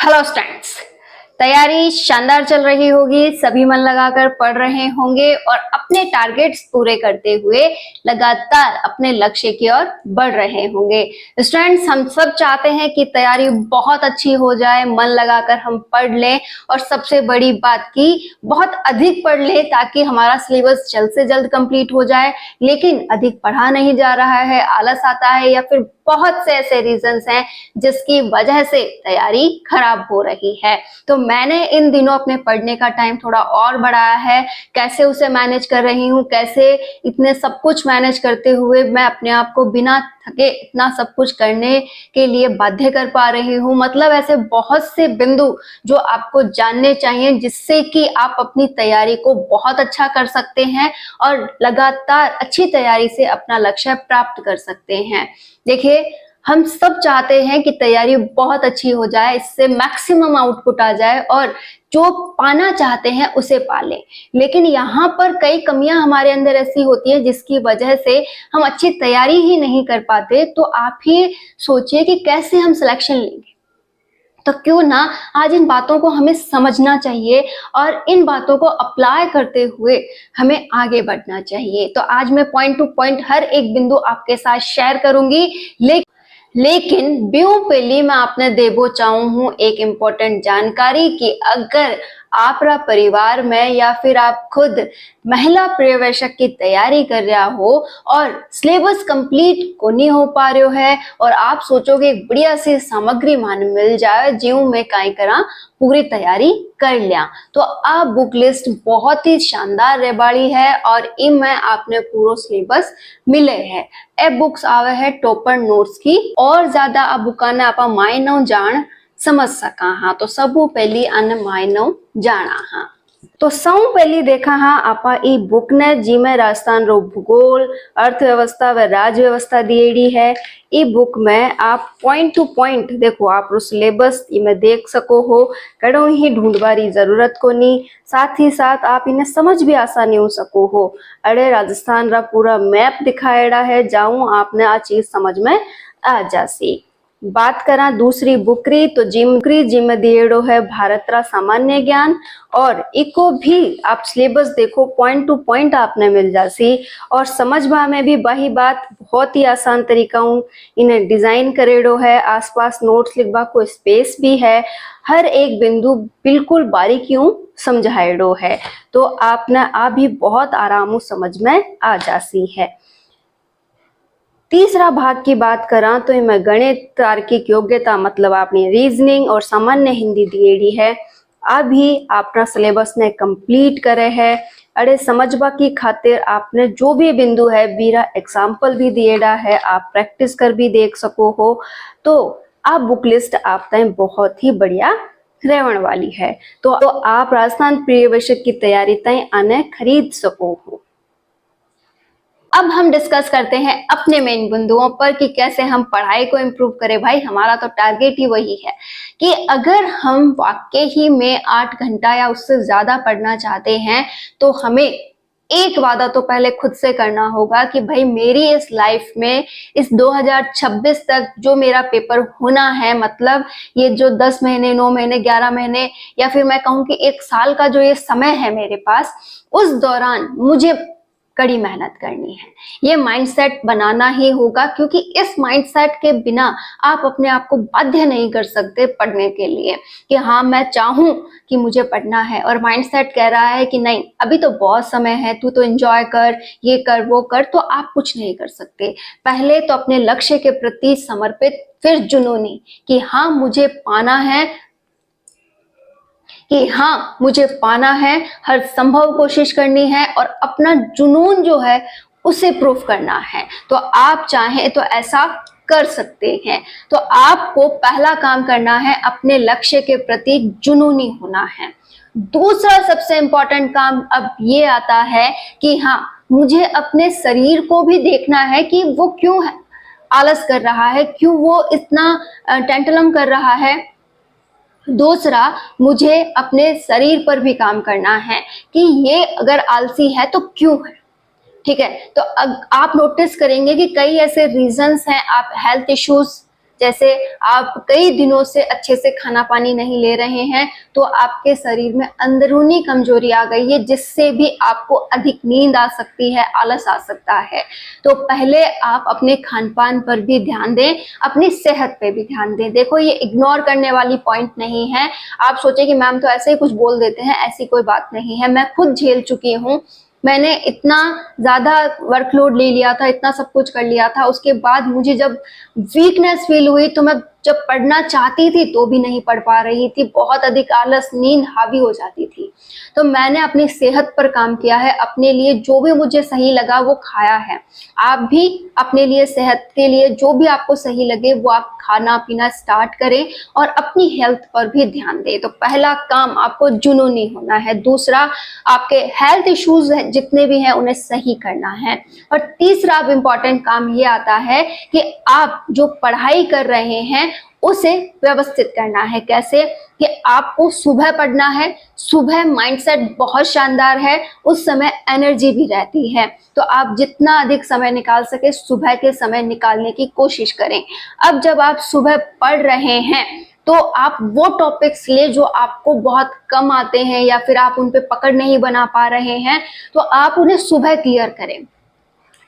Hello students, तैयारी शानदार चल रही होगी। सभी मन लगाकर पढ़ रहे होंगे और अपने टारगेट्स पूरे करते हुए लगातार अपने लक्ष्य की ओर बढ़ रहे होंगे। स्टूडेंट्स, हम सब चाहते हैं कि तैयारी बहुत अच्छी हो जाए, मन लगाकर हम पढ़ लें और सबसे बड़ी बात कि बहुत अधिक पढ़ लें ताकि हमारा सिलेबस जल्द से जल्द कंप्लीट हो जाए। लेकिन अधिक पढ़ा नहीं जा रहा है, आलस आता है या फिर बहुत से ऐसे रीजंस हैं जिसकी वजह से तैयारी खराब हो रही है। तो मैंने इन दिनों अपने पढ़ने का टाइम थोड़ा और बढ़ाया है। कैसे उसे मैनेज कर रही हूँ, कैसे इतने सब कुछ मैनेज करते हुए मैं अपने आप को बिना थके इतना सब कुछ करने के लिए बाध्य कर पा रही हूँ। मतलब ऐसे बहुत से बिंदु जो आपको जानने चाहिए जिससे कि आप अपनी तैयारी को बहुत अच्छा कर सकते हैं और लगातार अच्छी तैयारी से अपना लक्ष्य प्राप्त कर सकते हैं। देखिए, हम सब चाहते हैं कि तैयारी बहुत अच्छी हो जाए, इससे मैक्सिमम आउटपुट आ जाए और जो पाना चाहते हैं उसे पा लें। लेकिन यहाँ पर कई कमियां हमारे अंदर ऐसी होती हैं जिसकी वजह से हम अच्छी तैयारी ही नहीं कर पाते। तो आप ही सोचिए कि कैसे हम सिलेक्शन लेंगे। तो क्यों ना आज इन बातों को हमें समझना चाहिए और इन बातों को अप्लाई करते हुए हमें आगे बढ़ना चाहिए। तो आज मैं पॉइंट टू पॉइंट हर एक बिंदु आपके साथ शेयर करूंगी। लेकिन ब्यू पहली मैं आपने देबो चाहूँ हूँ एक इम्पोर्टेंट जानकारी कि अगर आपरा परिवार में या फिर आप खुद महिला पर्यवेक्षक की तैयारी कर रहा हो और सिलेबस कंप्लीट को नहीं हो पा रहे हो है और आप सोचोगे एक बढ़िया सी सामग्री मान मिल जाए जीव में काई करा पूरी तैयारी कर लिया, तो आप बुक लिस्ट बहुत ही शानदार रेबाड़ी है और इनमें आपने पूरा सिलेबस मिले है। ए बुक्स आवे है टॉपर नोट्स की और ज्यादा आ बुका ने आप मायनो जान समझ सका। हाँ, तो सबू पहली अन मायनो जाना। हाँ, तो सौ पहली देखा हाँ आपा ई बुक ने जिमें राजस्थान रो भूगोल, अर्थव्यवस्था व राज्य व्यवस्था दिएड़ी है। ई बुक में आप पॉइंट टू पॉइंट देखो आप रो सिलेबस इमें देख सको हो, कड़ो ही ढूंढवारी जरूरत को नहीं। साथ ही साथ आप इन्हें समझ भी आसानी हो सको हो। अरे राजस्थान रा पूरा मैप दिखाएड़ा है, जाऊं आपने आ चीज समझ में आ जासी। बात करा दूसरी बुकरी तो जिम दिएड़ो है भारत रा सामान्य ज्ञान और इको भी आप सिलेबस देखो पॉइंट टू पॉइंट आपने मिल जासी और समझवा में भी वही बात बहुत ही आसान तरीका हूँ इन्हें डिजाइन करेड़ो है। आसपास नोट्स लिखवा को स्पेस भी है, हर एक बिंदु बिल्कुल बारीकियों समझाएड़ो है, तो आपने आ भी बहुत आराम समझ में आ जासी है। तीसरा भाग की बात करा तो इनमें गणित, तार्किक योग्यता मतलब आपने रीजनिंग और सामान्य हिंदी दिएड़ी है। अभी अपना सिलेबस ने कंप्लीट करे है। अरे समझबा की खातिर आपने जो भी बिंदु है बीरा एग्जाम्पल भी दिएड़ा है, आप प्रैक्टिस कर भी देख सको हो। तो आप बुक लिस्ट आप तक बहुत ही बढ़िया रहने वाली है। तो आप राजस्थान पर्यवेक्षक की तैयारी तय आने खरीद सको हो। अब हम डिस्कस करते हैं अपने मेन बिंदुओं पर कि कैसे हम पढ़ाई को इम्प्रूव करें। भाई हमारा तो टारगेट ही वही है कि अगर हम वाकई ही में 8 घंटा या उससे ज्यादा पढ़ना चाहते हैं तो हमें एक वादा तो पहले खुद से करना होगा कि भाई मेरी इस लाइफ में इस 2026 तक जो मेरा पेपर होना है, मतलब ये जो 10 महीने 9 महीने 11 महीने या फिर मैं कहूँ कि 1 साल का जो ये समय है मेरे पास, उस दौरान मुझे कड़ी मेहनत करनी है। ये माइंडसेट बनाना ही होगा क्योंकि इस माइंडसेट के बिना आप अपने आप को बाध्य नहीं कर सकते पढ़ने के लिए कि हाँ मैं चाहूं कि मुझे पढ़ना है और माइंडसेट कह रहा है कि नहीं अभी तो बहुत समय है, तू तो एंजॉय कर, ये कर वो कर, तो आप कुछ नहीं कर सकते। पहले तो अपने लक्ष्य के प्रति समर्पित, फिर जुनूनी कि हाँ मुझे पाना है, कि हाँ मुझे पाना है, हर संभव कोशिश करनी है और अपना जुनून जो है उसे प्रूफ करना है। तो आप चाहें तो ऐसा कर सकते हैं। तो आपको पहला काम करना है अपने लक्ष्य के प्रति जुनूनी होना है। दूसरा सबसे इंपॉर्टेंट काम अब ये आता है कि हाँ मुझे अपने शरीर को भी देखना है कि वो क्यों आलस कर रहा है, क्यों वो इतना टेंटलम कर रहा है। दूसरा, मुझे अपने शरीर पर भी काम करना है कि ये अगर आलसी है तो क्यों है। ठीक है, तो अब आप नोटिस करेंगे कि कई ऐसे रीजंस हैं, आप हेल्थ इश्यूज जैसे आप कई दिनों से अच्छे से खाना पानी नहीं ले रहे हैं तो आपके शरीर में अंदरूनी कमजोरी आ गई है, जिससे भी आपको अधिक नींद आ सकती है, आलस आ सकता है। तो पहले आप अपने खान पान पर भी ध्यान दें, अपनी सेहत पे भी ध्यान दें। देखो ये इग्नोर करने वाली पॉइंट नहीं है। आप सोचे कि मैम तो ऐसे ही कुछ बोल देते हैं, ऐसी कोई बात नहीं है। मैं खुद झेल चुकी हूँ। मैंने इतना ज्यादा वर्कलोड ले लिया था, इतना सब कुछ कर लिया था, उसके बाद मुझे जब वीकनेस फील हुई तो मैं जब पढ़ना चाहती थी तो भी नहीं पढ़ पा रही थी। बहुत अधिक आलस, नींद हावी हो जाती थी। तो मैंने अपनी सेहत पर काम किया है, अपने लिए जो भी मुझे सही लगा वो खाया है। आप भी अपने लिए, सेहत के लिए जो भी आपको सही लगे वो आप खाना पीना स्टार्ट करें और अपनी हेल्थ पर भी ध्यान दें। तो पहला काम, आपको जुनूनी होना है। दूसरा, आपके हेल्थ इश्यूज जितने भी हैं उन्हें सही करना है। और तीसरा अब इम्पॉर्टेंट काम ये आता है कि आप जो पढ़ाई कर रहे हैं उसे व्यवस्थित करना है। कैसे? कि आपको सुबह पढ़ना है। सुबह माइंडसेट बहुत शानदार है, उस समय एनर्जी भी रहती है। तो आप जितना अधिक समय निकाल सके सुबह के समय निकालने की कोशिश करें। अब जब आप सुबह पढ़ रहे हैं तो आप वो टॉपिक्स ले जो आपको बहुत कम आते हैं या फिर आप उन पे पकड़ नहीं बना पा रहे हैं, तो आप उन्हें सुबह क्लियर करें।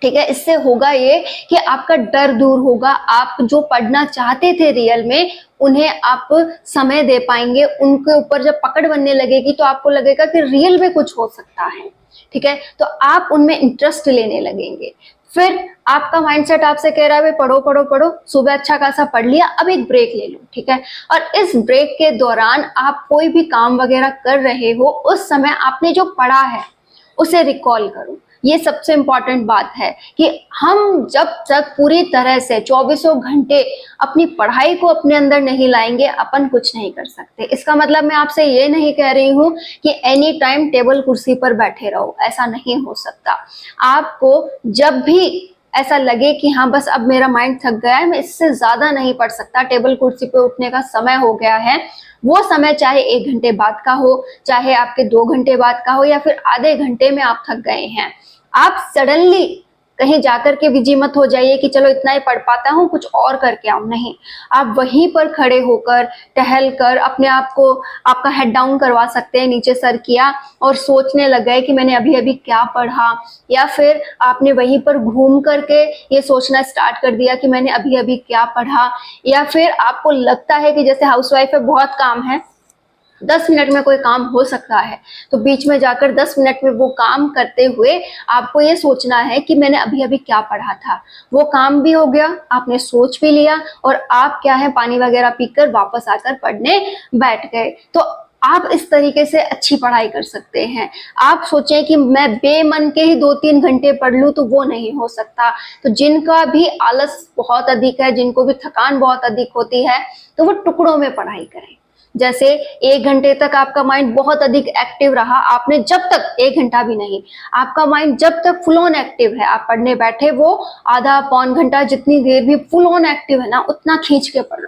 ठीक है, इससे होगा ये कि आपका डर दूर होगा। आप जो पढ़ना चाहते थे रियल में, उन्हें आप समय दे पाएंगे। उनके ऊपर जब पकड़ बनने लगेगी तो आपको लगेगा कि रियल में कुछ हो सकता है। ठीक है, तो आप उनमें इंटरेस्ट लेने लगेंगे। फिर आपका माइंडसेट आपसे कह रहा है पढ़ो पढ़ो पढ़ो, सुबह अच्छा खासा पढ़ लिया, अब एक ब्रेक ले लो। ठीक है, और इस ब्रेक के दौरान आप कोई भी काम वगैरह कर रहे हो, उस समय आपने जो पढ़ा है उसे रिकॉल करो। ये सबसे इंपॉर्टेंट बात है कि हम जब तक पूरी तरह से 24 घंटे अपनी पढ़ाई को अपने अंदर नहीं लाएंगे, अपन कुछ नहीं कर सकते। इसका मतलब मैं आपसे ये नहीं कह रही हूँ कि एनी टाइम टेबल कुर्सी पर बैठे रहो, ऐसा नहीं हो सकता। आपको जब भी ऐसा लगे कि हाँ बस अब मेरा माइंड थक गया है, मैं इससे ज्यादा नहीं पढ़ सकता, टेबल कुर्सी पे उठने का समय हो गया है, वो समय चाहे 1 घंटे बाद का हो, चाहे आपके 2 घंटे बाद का हो, या फिर आधे घंटे में आप थक गए हैं, आप सडनली कहीं जाकर के विजी मत हो जाइए कि चलो इतना ही पढ़ पाता हूँ कुछ और करके आऊं। नहीं, आप वहीं पर खड़े होकर, टहल कर अपने आप को, आपका हेड डाउन करवा सकते हैं, नीचे सर किया और सोचने लग गए कि मैंने अभी अभी क्या पढ़ा, या फिर आपने वहीं पर घूम करके ये सोचना स्टार्ट कर दिया कि मैंने अभी अभी क्या पढ़ा। या फिर आपको लगता है कि जैसे हाउसवाइफ है, बहुत काम है, 10 मिनट में कोई काम हो सकता है, तो बीच में जाकर 10 मिनट में वो काम करते हुए आपको ये सोचना है कि मैंने अभी अभी क्या पढ़ा था। वो काम भी हो गया, आपने सोच भी लिया और आप क्या है, पानी वगैरह पीकर वापस आकर पढ़ने बैठ गए। तो आप इस तरीके से अच्छी पढ़ाई कर सकते हैं। आप सोचें कि मैं बेमन के ही 2-3 घंटे पढ़ लूं, तो वो नहीं हो सकता। तो जिनका भी आलस बहुत अधिक है, जिनको भी थकान बहुत अधिक होती है, तो वो टुकड़ों में पढ़ाई करें। जैसे 1 घंटे तक आपका माइंड बहुत अधिक एक्टिव रहा, आपने जब तक 1 घंटा भी नहीं, आपका माइंड जब तक फुल ऑन एक्टिव है, आप पढ़ने बैठे, वो आधा पौन घंटा जितनी देर भी फुल ऑन एक्टिव है ना, उतना खींच के पढ़ लो।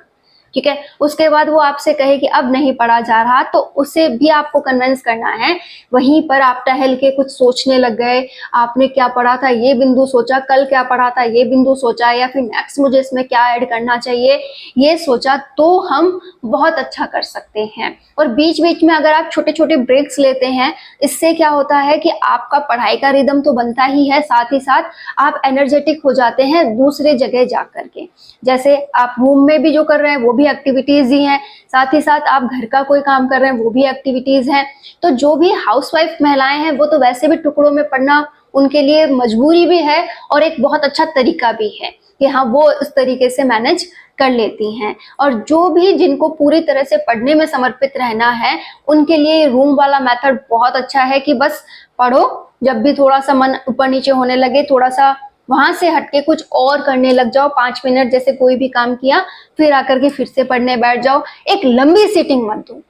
ठीक है, उसके बाद वो आपसे कहे कि अब नहीं पढ़ा जा रहा, तो उसे भी आपको कन्विंस करना है। वहीं पर आप टहल के कुछ सोचने लग गए, आपने क्या पढ़ा था ये बिंदु सोचा, कल क्या पढ़ा था ये बिंदु सोचा, या फिर नेक्स्ट मुझे इसमें क्या ऐड करना चाहिए ये सोचा, तो हम बहुत अच्छा कर सकते हैं। और बीच बीच में अगर आप छोटे छोटे ब्रेक्स लेते हैं, इससे क्या होता है कि आपका पढ़ाई का रिदम तो बनता ही है, साथ ही साथ आप एनर्जेटिक हो जाते हैं दूसरे जगह जा करके। जैसे आप रूम में भी जो कर रहे हैं वो भी एक्टिविटीज ही हैं, साथ ही साथ आप घर का कोई काम कर रहे हैं वो भी एक्टिविटीज हैं। तो जो भी हाउसवाइफ महिलाएं हैं वो तो वैसे भी टुकड़ों में पढ़ना उनके लिए मजबूरी भी है और एक बहुत अच्छा तरीका भी है कि हाँ वो इस तरीके से मैनेज कर लेती हैं। और जो भी जिनको पूरी तरह से पढ़ने में समर्पित रहना है, उनके लिए रूम वाला मेथड बहुत अच्छा है कि बस पढ़ो, जब भी थोड़ा सा मन ऊपर नीचे होने लगे, थोड़ा सा वहां से हटके कुछ और करने लग जाओ, 5 मिनट जैसे कोई भी काम किया, फिर आकर के फिर से पढ़ने बैठ जाओ। एक लंबी सीटिंग मत दो।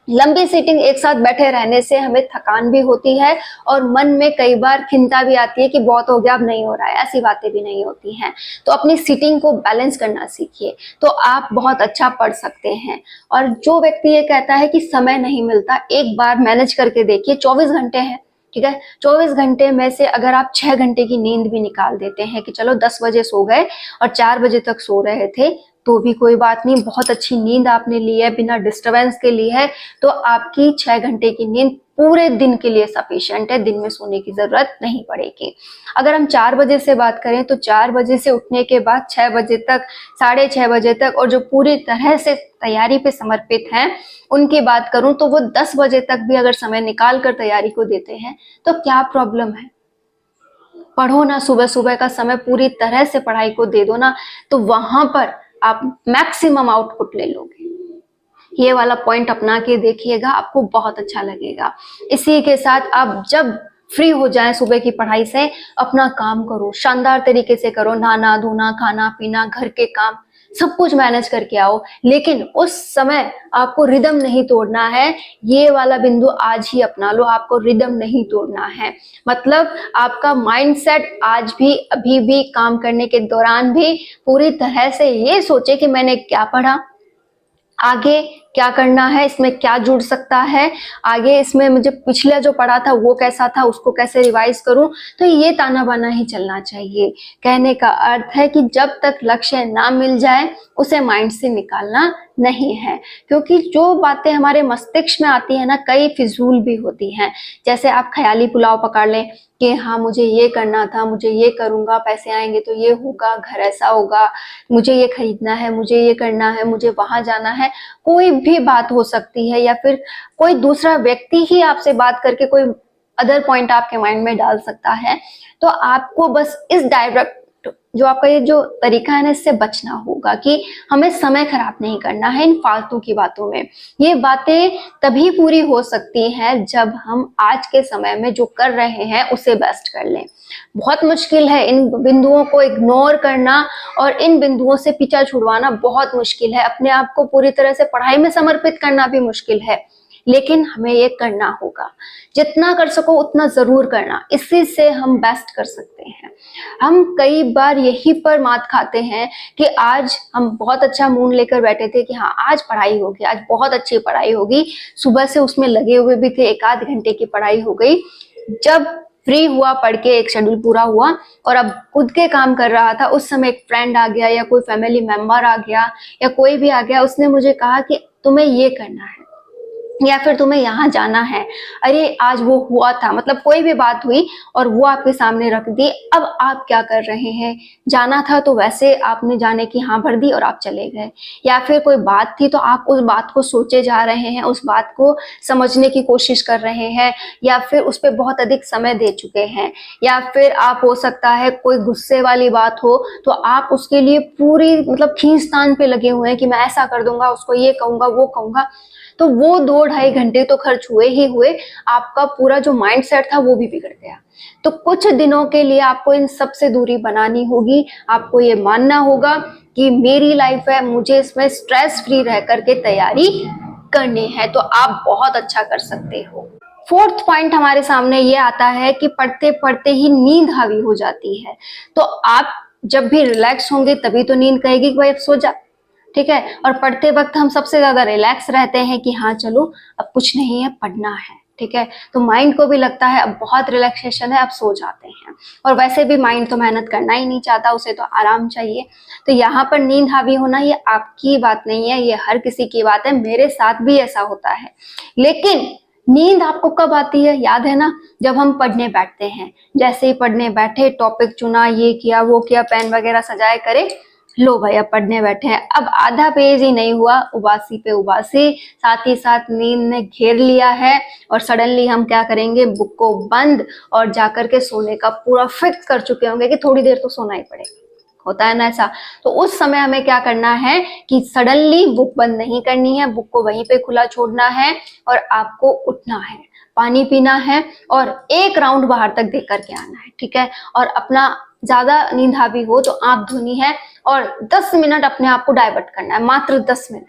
लंबी सीटिंग एक साथ बैठे रहने से हमें थकान भी होती है और मन में कई बार खिंता भी आती है कि बहुत हो गया, अब नहीं हो रहा है, ऐसी बातें भी नहीं होती हैं। तो अपनी सीटिंग को बैलेंस करना सीखिए, तो आप बहुत अच्छा पढ़ सकते हैं। और जो व्यक्ति ये कहता है कि समय नहीं मिलता, एक बार मैनेज करके देखिए, 24 घंटे हैं, ठीक है, 24 घंटे में से अगर आप 6 घंटे की नींद भी निकाल देते हैं कि चलो 10 बजे सो गए और 4 बजे तक सो रहे थे, तो भी कोई बात नहीं, बहुत अच्छी नींद आपने ली है, बिना डिस्टरबेंस के ली है, तो आपकी 6 घंटे की नींद पूरे दिन के लिए सफिशिएंट है, दिन में सोने की जरूरत नहीं पड़ेगी। अगर हम 4 बजे से बात करें तो 4 बजे से उठने के बाद 6 बजे तक, 6:30 बजे तक, और जो पूरी तरह से तैयारी पे समर्पित हैं उनकी बात करूं तो वो 10 बजे तक भी अगर समय निकाल कर तैयारी को देते हैं तो क्या प्रॉब्लम है। पढ़ो ना, सुबह सुबह का समय पूरी तरह से पढ़ाई को दे दो ना, तो वहां पर आप मैक्सिमम आउटपुट ले लोगे। ये वाला पॉइंट अपना के देखिएगा, आपको बहुत अच्छा लगेगा। इसी के साथ आप जब फ्री हो जाएं सुबह की पढ़ाई से, अपना काम करो, शानदार तरीके से करो, नहाना धोना, खाना पीना, घर के काम सब कुछ मैनेज करके आओ, लेकिन उस समय आपको रिदम नहीं तोड़ना है। ये वाला बिंदु आज ही अपना लो, आपको रिदम नहीं तोड़ना है। मतलब आपका माइंडसेट आज भी, अभी भी, काम करने के दौरान भी पूरी तरह से ये सोचे कि मैंने क्या पढ़ा, आगे क्या करना है, इसमें क्या जुड़ सकता है, आगे इसमें मुझे पिछले जो पढ़ा था वो कैसा था, उसको कैसे रिवाइज करूं। तो ये ताना बाना ही चलना चाहिए। कहने का अर्थ है कि जब तक लक्ष्य ना मिल जाए उसे माइंड से निकालना नहीं है, क्योंकि जो बातें हमारे मस्तिष्क में आती है ना, कई फिजूल भी होती हैं। जैसे आप ख्याली पुलाव पकड़ लें कि हाँ मुझे ये करना था, मुझे ये करूंगा, पैसे आएंगे तो ये होगा, घर ऐसा होगा, मुझे ये खरीदना है, मुझे ये करना है, मुझे वहां जाना है, कोई भी बात हो सकती है, या फिर कोई दूसरा व्यक्ति ही आपसे बात करके कोई अदर पॉइंट आपके माइंड में डाल सकता है। तो आपको बस इस डायरेक्ट जो आपका ये जो तरीका है ना, इससे बचना होगा कि हमें समय खराब नहीं करना है इन फालतू की बातों में। ये बातें तभी पूरी हो सकती हैं जब हम आज के समय में जो कर रहे हैं उसे बेस्ट कर लें। बहुत मुश्किल है इन बिंदुओं को इग्नोर करना, और इन बिंदुओं से पीछा छुड़वाना बहुत मुश्किल है। अपने आप को पूरी तरह से पढ़ाई में समर्पित करना भी मुश्किल है, लेकिन हमें ये करना होगा। जितना कर सको उतना जरूर करना, इसी से हम बेस्ट कर सकते हैं। हम कई बार यही पर मात खाते हैं कि आज हम बहुत अच्छा मूड लेकर बैठे थे कि हाँ आज पढ़ाई होगी, आज बहुत अच्छी पढ़ाई होगी, सुबह से उसमें लगे हुए भी थे, 1 आध घंटे की पढ़ाई हो गई। जब फ्री हुआ, पढ़ के एक शेड्यूल पूरा हुआ और अब खुद के काम कर रहा था, उस समय एक फ्रेंड आ गया या कोई फैमिली मेंबर आ गया या कोई भी आ गया, उसने मुझे कहा कि तुम्हें ये करना है या फिर तुम्हें यहाँ जाना है, अरे आज वो हुआ था, मतलब कोई भी बात हुई और वो आपके सामने रख दी। अब आप क्या कर रहे हैं, जाना था तो वैसे आपने जाने की हाँ भर दी और आप चले गए, या फिर कोई बात थी तो आप उस बात को सोचे जा रहे हैं, उस बात को समझने की कोशिश कर रहे हैं, या फिर उस पर बहुत अधिक समय दे चुके हैं, या फिर आप हो सकता है कोई गुस्से वाली बात हो तो आप उसके लिए पूरी मतलब खींचतान पे लगे हुए हैं कि मैं ऐसा कर दूंगा, उसको ये कहूंगा, वो कहूंगा। तो वो 2-2.5 घंटे तो खर्च हुए ही हुए, आपका पूरा जो माइंड सेट था वो भी बिगड़ गया। तो कुछ दिनों के लिए आपको इन सब से दूरी बनानी होगी। आपको ये मानना होगा कि मेरी लाइफ है, मुझे इसमें स्ट्रेस फ्री रह करके तैयारी करनी है, तो आप बहुत अच्छा कर सकते हो। 4th पॉइंट हमारे सामने ये आता है कि पढ़ते पढ़ते ही नींद हावी हो जाती है। तो आप जब भी रिलैक्स होंगे तभी तो नींद कहेगी कि भाई अब सो जा, ठीक है। और पढ़ते वक्त हम सबसे ज्यादा रिलैक्स रहते हैं कि हाँ चलो अब कुछ नहीं है, पढ़ना है, ठीक है। तो माइंड को भी लगता है अब बहुत रिलैक्सेशन है, अब सो जाते हैं। और वैसे भी माइंड तो मेहनत करना ही नहीं चाहता, उसे तो आराम चाहिए। तो यहाँ पर नींद हावी होना ये आपकी बात नहीं है, ये हर किसी की बात है, मेरे साथ भी ऐसा होता है। लेकिन नींद आपको कब आती है, याद है ना, जब हम पढ़ने बैठते हैं। जैसे ही पढ़ने बैठे, टॉपिक चुना, ये किया वो किया, पेन वगैरह सजाए करे, लो भाई अब पढ़ने बैठे हैं। अब आधा पेज ही नहीं हुआ, उबासी पे उबासी, साथ ही साथ नींद ने घेर लिया है, और सडनली हम क्या करेंगे, बुक को बंद और जाकर के सोने का पूरा फिक्स कर चुके होंगे कि थोड़ी देर तो सोना ही पड़ेगा, होता है ना ऐसा। तो उस समय हमें क्या करना है कि सडनली बुक बंद नहीं करनी है, बुक को वहीं पे खुला छोड़ना है और आपको उठना है, पानी पीना है और एक राउंड बाहर तक दे करके आना है, ठीक है। और अपना ज्यादा नींद हावी हो तो आंख धोनी है और 10 मिनट अपने आप को डाइवर्ट करना है, मात्र 10 मिनट।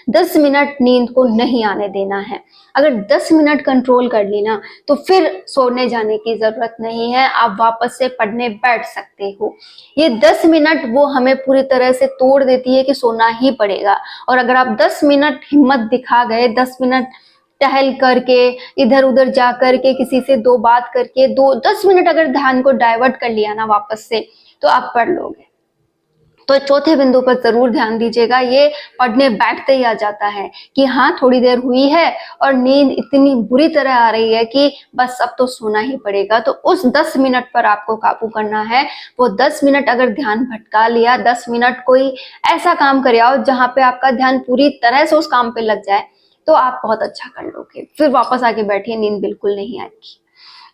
10 मिनट नींद को नहीं आने देना है। अगर 10 मिनट कंट्रोल कर ली ना तो फिर सोने जाने की जरूरत नहीं है, आप वापस से पढ़ने बैठ सकते हो। ये 10 मिनट वो हमें पूरी तरह से तोड़ देती है कि सोना ही पड़ेगा। और अगर आप 10 मिनट हिम्मत दिखा गए, 10 मिनट टहल करके, इधर उधर जा करके, किसी से 2 बात करके, 10 मिनट अगर ध्यान को डाइवर्ट कर लिया ना वापस से, तो आप पढ़ लोगे। तो चौथे बिंदु पर जरूर ध्यान दीजिएगा। ये पढ़ने बैठते ही आ जाता है कि हाँ थोड़ी देर हुई है और नींद इतनी बुरी तरह आ रही है कि बस अब तो सोना ही पड़ेगा। तो उस 10 मिनट पर आपको काबू करना है। वो 10 मिनट अगर ध्यान भटका लिया, 10 मिनट कोई ऐसा काम करे आओ जहाँ पे आपका ध्यान पूरी तरह से उस काम पे लग जाए, तो आप बहुत अच्छा कर लोगे। फिर वापस आके बैठिए, नींद बिल्कुल नहीं आएगी।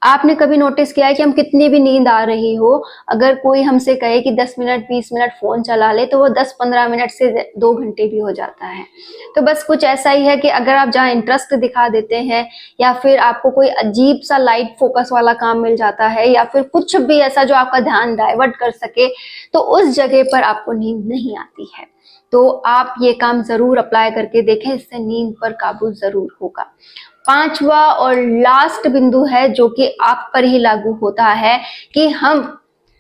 आपने कभी नोटिस किया है कि हम कितनी भी नींद आ रही हो, अगर कोई हमसे कहे कि 10 मिनट 20 मिनट फोन चला ले, तो वो 10-15 मिनट से 2 घंटे भी हो जाता है। तो बस कुछ ऐसा ही है कि अगर आप जहाँ इंटरेस्ट दिखा देते हैं या फिर आपको कोई अजीब सा लाइट फोकस वाला काम मिल जाता है या फिर कुछ भी ऐसा जो आपका ध्यान डाइवर्ट कर सके, तो उस जगह पर आपको नींद नहीं आती है। तो आप ये काम जरूर अप्लाई करके देखें, इससे नींद पर काबू जरूर होगा। पांचवा और लास्ट बिंदु है जो कि आप पर ही लागू होता है कि हम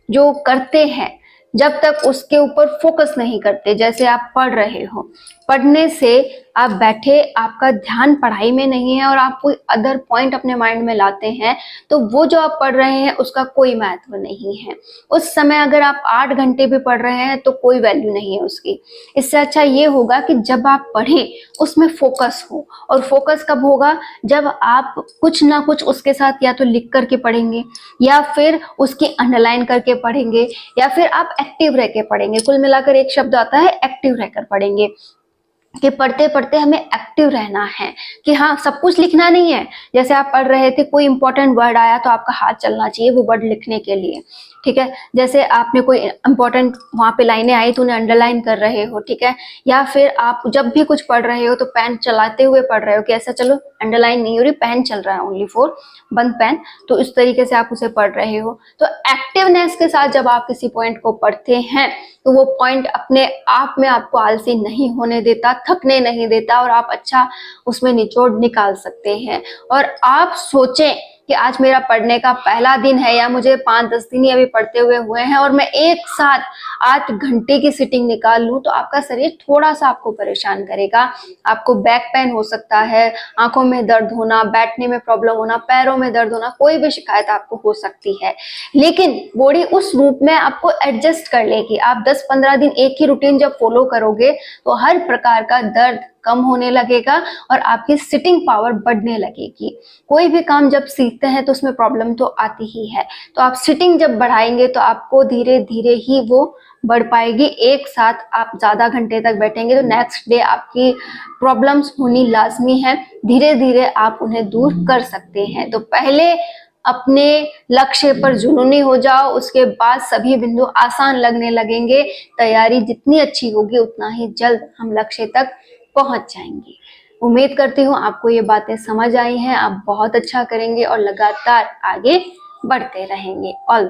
जो करते हैं जब तक उसके ऊपर फोकस नहीं करते, जैसे आप पढ़ रहे हो, पढ़ने से आप बैठे, आपका ध्यान पढ़ाई में नहीं है और आप कोई अदर पॉइंट अपने माइंड में लाते हैं, तो वो जो आप पढ़ रहे हैं उसका कोई महत्व नहीं है। उस समय अगर आप 8 घंटे भी पढ़ रहे हैं तो कोई वैल्यू नहीं है उसकी। इससे अच्छा ये होगा कि जब आप पढ़ें उसमें फोकस हो। और फोकस कब होगा? जब आप कुछ ना कुछ उसके साथ या तो लिख करके पढ़ेंगे या फिर उसकी अंडरलाइन करके पढ़ेंगे या फिर आप एक्टिव रह के पढ़ेंगे। कुल मिलाकर एक शब्द आता है एक्टिव रहकर पढ़ेंगे, कि पढ़ते पढ़ते हमें एक्टिव रहना है, कि हाँ सब कुछ लिखना नहीं है। जैसे आप पढ़ रहे थे, कोई इंपॉर्टेंट वर्ड आया तो आपका हाथ चलना चाहिए वो वर्ड लिखने के लिए, ठीक है। जैसे आपने कोई इंपॉर्टेंट वहां पे लाइनें आई तो उन्हें अंडरलाइन कर रहे हो, ठीक है। या फिर आप जब भी कुछ पढ़ रहे हो तो पेन चलाते हुए पढ़ रहे हो कि ऐसा चलो अंडरलाइन नहीं हो रही, पेन चल रहा है ओनली फॉर बंद पेन, तो इस तरीके से आप उसे पढ़ रहे हो। तो एक्टिवनेस के साथ जब आप किसी पॉइंट को पढ़ते हैं तो वो पॉइंट अपने आप में आपको आलसी नहीं होने देता, थकने नहीं देता और आप अच्छा उसमें निचोड़ निकाल सकते हैं। और आप सोचें कि आज मेरा पढ़ने का पहला दिन है या मुझे 5-10 दिन ही अभी पढ़ते हुए हैं और मैं एक साथ 8 घंटे की सिटिंग निकाल लूं, तो आपका शरीर थोड़ा सा आपको परेशान करेगा। आपको बैक पेन हो सकता है, आंखों में दर्द होना, बैठने में प्रॉब्लम होना, पैरों में दर्द होना, कोई भी शिकायत आपको हो सकती है। लेकिन बॉडी उस रूप में आपको एडजस्ट कर लेगी। आप 10-15 दिन एक ही रूटीन जब फॉलो करोगे तो हर प्रकार का दर्द कम होने लगेगा और आपकी सिटिंग पावर बढ़ने लगेगी। कोई भी काम जब सीखते हैं तो उसमें प्रॉब्लम तो आती ही है, तो आप सिटिंग जब बढ़ाएंगे तो आपको धीरे धीरे ही वो बढ़ पाएगी। एक साथ आप ज्यादा घंटे तक बैठेंगे तो नेक्स्ट डे आपकी प्रॉब्लम्स होनी लाजमी है। धीरे धीरे आप उन्हें दूर कर सकते हैं। तो पहले अपने लक्ष्य पर जुनूनी हो जाओ, उसके बाद सभी बिंदु आसान लगने लगेंगे। तैयारी जितनी अच्छी होगी उतना ही जल्द हम लक्ष्य तक पहुंच जाएंगे। उम्मीद करती हूँ आपको ये बातें समझ आई हैं, आप बहुत अच्छा करेंगे और लगातार आगे बढ़ते रहेंगे। ऑल